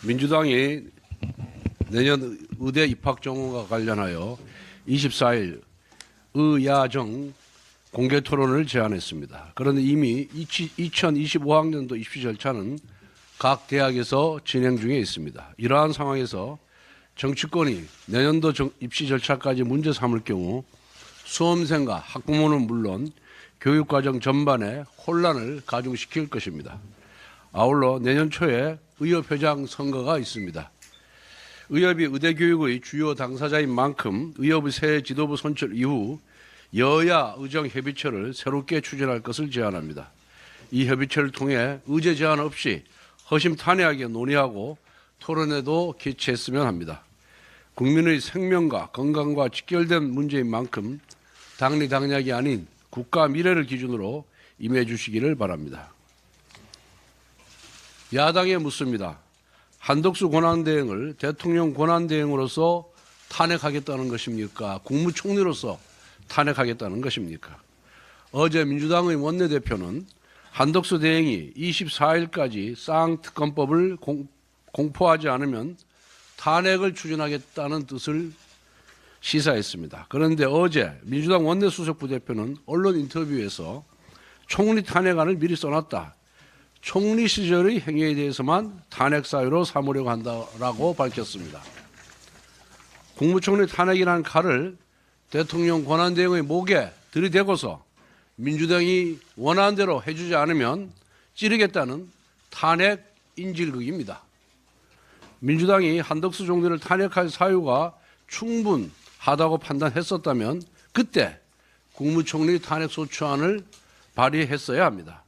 민주당이 내년 의대 입학 정원과 관련하여 24일 의야정 공개 토론을 제안했습니다. 그런데 이미 2025학년도 입시 절차는 각 대학에서 진행 중에 있습니다. 이러한 상황에서 정치권이 내년도 입시 절차까지 문제 삼을 경우 수험생과 학부모는 물론 교육과정 전반에 혼란을 가중시킬 것입니다. 아울러 내년 초에 의협회장 선거가 있습니다. 의협이 의대교육의 주요 당사자인 만큼 의협의 새 지도부 선출 이후 여야 의정 협의체를 새롭게 추진할 것을 제안합니다. 이 협의체를 통해 의제 제한 없이 허심탄회하게 논의하고 토론회도 개최했으면 합니다. 국민의 생명과 건강과 직결된 문제인 만큼 당리당략이 아닌 국가 미래를 기준으로 임해 주시기를 바랍니다. 야당에 묻습니다. 한덕수 권한대행을 대통령 권한대행으로서 탄핵하겠다는 것입니까? 국무총리로서 탄핵하겠다는 것입니까? 어제 민주당의 원내대표는 한덕수 대행이 24일까지 쌍특검법을 공포하지 않으면 탄핵을 추진하겠다는 뜻을 시사했습니다. 그런데 어제 민주당 원내수석 부대표는 언론 인터뷰에서 총리 탄핵안을 미리 써놨다. 총리 시절의 행위에 대해서만 탄핵 사유로 삼으려고 한다라고 밝혔습니다. 국무총리 탄핵이라는 칼을 대통령 권한대행의 목에 들이대고서 민주당이 원하는 대로 해주지 않으면 찌르겠다는 탄핵 인질극입니다. 민주당이 한덕수 총리를 탄핵할 사유가 충분하다고 판단했었다면 그때 국무총리 탄핵소추안을 발의했어야 합니다.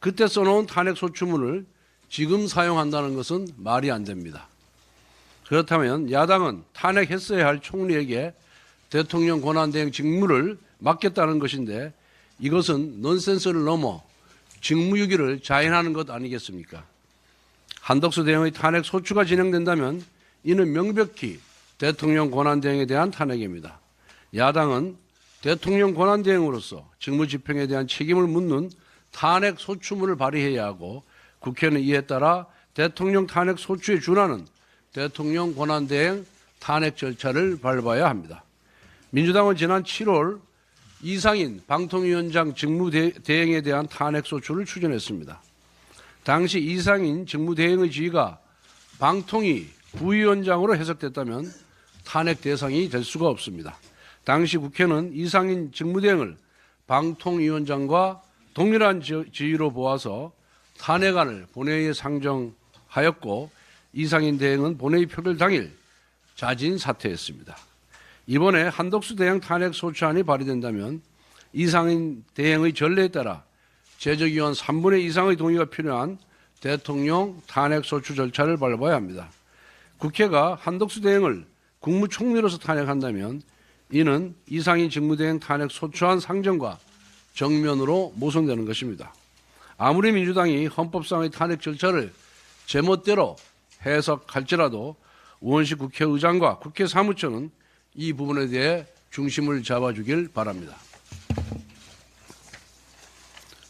그때 써놓은 탄핵소추문을 지금 사용한다는 것은 말이 안 됩니다. 그렇다면 야당은 탄핵했어야 할 총리에게 대통령 권한대행 직무를 맡겼다는 것인데 이것은 넌센스를 넘어 직무유기를 자행하는 것 아니겠습니까? 한덕수 대행의 탄핵 소추가 진행된다면 이는 명백히 대통령 권한대행에 대한 탄핵입니다. 야당은 대통령 권한대행으로서 직무집행에 대한 책임을 묻는 탄핵 소추문을 발의해야 하고 국회는 이에 따라 대통령 탄핵 소추에 준하는 대통령 권한대행 탄핵 절차를 밟아야 합니다. 민주당은 지난 7월 이상인 방통위원장 직무대행에 대한 탄핵 소추를 추진했습니다. 당시 이상인 직무대행의 지위가 방통위 부위원장으로 해석됐다면 탄핵 대상이 될 수가 없습니다. 당시 국회는 이상인 직무대행을 방통위원장과 동일한 지위로 보아서 탄핵안을 본회의에 상정하였고 이상인 대행은 본회의 표결 당일 자진 사퇴했습니다. 이번에 한덕수 대행 탄핵 소추안이 발의된다면 이상인 대행의 전례에 따라 제적위원 3분의 2 이상의 동의가 필요한 대통령 탄핵 소추 절차를 밟아야 합니다. 국회가 한덕수 대행을 국무총리로서 탄핵한다면 이는 이상인 직무대행 탄핵 소추안 상정과 정면으로 모순되는 것입니다. 아무리 민주당이 헌법상의 탄핵 절차를 제멋대로 해석할지라도 우원식 국회의장과 국회 사무처는 이 부분에 대해 중심을 잡아주길 바랍니다.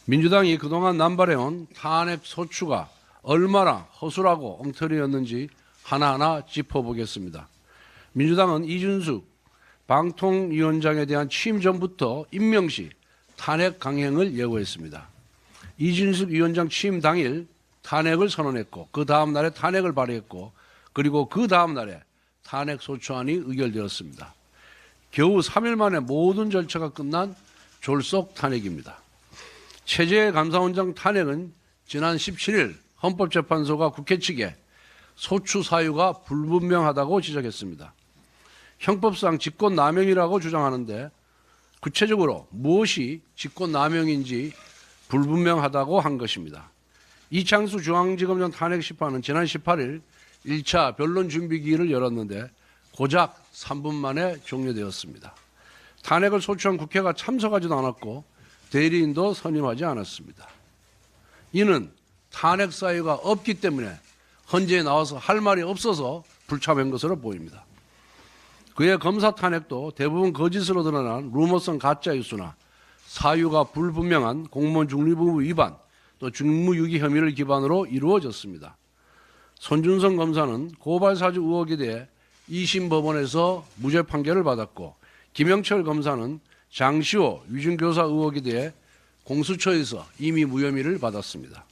민주당이 그동안 남발해온 탄핵 소추가 얼마나 허술하고 엉터리였는지 하나하나 짚어보겠습니다. 민주당은 이준숙 방통위원장에 대한 취임 전부터 임명시 탄핵 강행을 예고했습니다. 이준숙 위원장 취임 당일 탄핵을 선언했고 그 다음 날에 탄핵을 발의했고 그리고 그 다음 날에 탄핵 소추안이 의결되었습니다. 겨우 3일 만에 모든 절차가 끝난 졸속 탄핵입니다. 최재해 감사원장 탄핵은 지난 17일 헌법재판소가 국회 측에 소추 사유가 불분명하다고 지적했습니다. 형법상 직권남용이라고 주장하는데 구체적으로 무엇이 직권남용인지 불분명하다고 한 것입니다. 이창수 중앙지검장 탄핵 심판은 지난 18일 1차 변론 준비기일을 열었는데 고작 3분 만에 종료되었습니다. 탄핵을 소추한 국회가 참석하지도 않았고 대리인도 선임하지 않았습니다. 이는 탄핵 사유가 없기 때문에 헌재에 나와서 할 말이 없어서 불참한 것으로 보입니다. 그의 검사 탄핵도 대부분 거짓으로 드러난 루머성 가짜 뉴스나 사유가 불분명한 공무원 중립의무 위반 또 직무유기 혐의를 기반으로 이루어졌습니다. 손준성 검사는 고발 사주 의혹에 대해 2심 법원에서 무죄 판결을 받았고 김영철 검사는 장시호 위중교사 의혹에 대해 공수처에서 이미 무혐의를 받았습니다.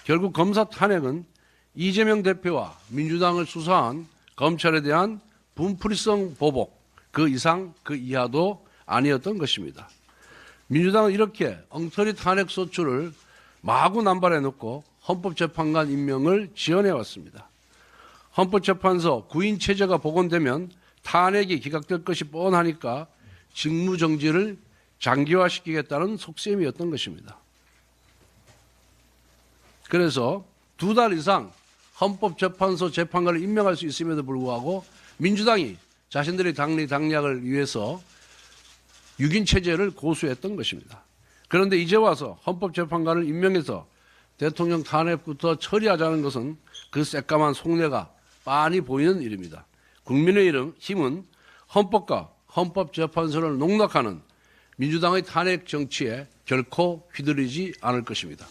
결국 검사 탄핵은 이재명 대표와 민주당을 수사한 검찰에 대한 분풀이성 보복, 그 이상 그 이하도 아니었던 것입니다. 민주당은 이렇게 엉터리 탄핵 소추를 마구 남발해놓고 헌법재판관 임명을 지원해왔습니다. 헌법재판소 구인 체제가 복원되면 탄핵이 기각될 것이 뻔하니까 직무정지를 장기화시키겠다는 속셈이었던 것입니다. 그래서 2달 이상 헌법재판소 재판관을 임명할 수 있음에도 불구하고 민주당이 자신들의 당리 당략을 위해서 6인 체제를 고수했던 것입니다. 그런데 이제 와서 헌법재판관을 임명해서 대통령 탄핵부터 처리하자는 것은 그 새까만 속내가 빤히 보이는 일입니다. 국민의힘은 헌법과 헌법재판소를 농락하는 민주당의 탄핵 정치에 결코 휘둘리지 않을 것입니다.